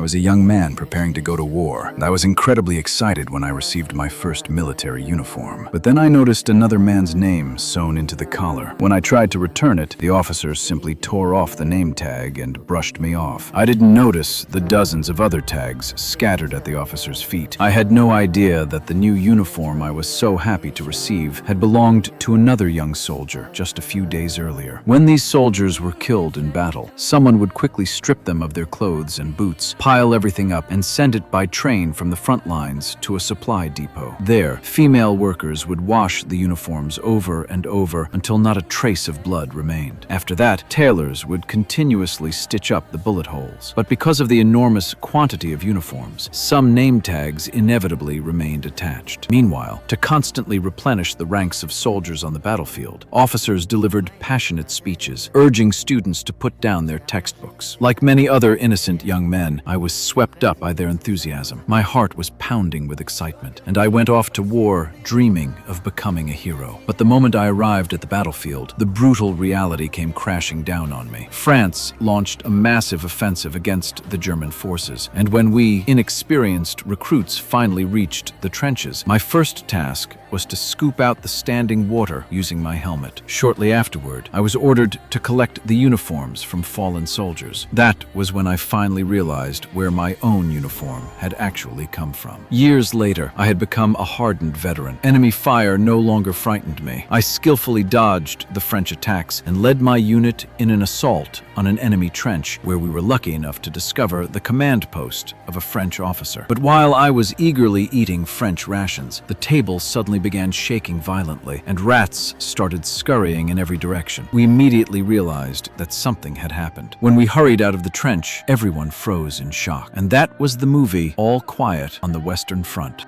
was a young man preparing to go to war, and I was incredibly excited when I received my first military uniform. But then I noticed another man's name sewn into the collar. When I tried to return it, the officers simply tore off the name tag and brushed me off. I didn't notice the dozens of other tags scattered at the officers' feet. I had no idea that the new uniform I was so happy to receive had belonged to another young soldier just a few days earlier. When these soldiers were killed in battle, someone would quickly strip them of their clothes and boots, pile everything up, and send it by train from the front lines to a supply depot. There, female workers would wash the uniforms over and over until not a trace of blood remained. After that, tailors would continuously stitch up the bullet holes. But because of the enormous quantity of uniforms, some name tags inevitably remained attached. Meanwhile, to constantly replenish the ranks of soldiers on the battlefield, officers delivered passionate speeches, urging students to put down their textbooks. Like many other innocent young men, I was swept up by their enthusiasm. My heart was pounding with excitement, and I went off to war dreaming of becoming a hero. But the moment I arrived at the battlefield, the brutal reality came crashing down on me. France launched a massive offensive against the German forces, and when we, inexperienced recruits, finally reached the trenches, my first task was to scoop out the standing water using my helmet. Shortly afterward, I was ordered to collect the uniforms from fallen soldiers. That was when I finally realized where my own uniform had actually come from. Years later, I had become a hardened veteran. Enemy fire no longer frightened me. I skillfully dodged the French attacks and led my unit in an assault on an enemy trench where we were lucky enough to discover the command post of a French officer. But while I was eagerly eating French rations, the table suddenly began shaking violently, and rats started scurrying in every direction. We immediately realized that something had happened. When we hurried out of the trench, everyone froze in shock. And that was the movie All Quiet on the Western Front.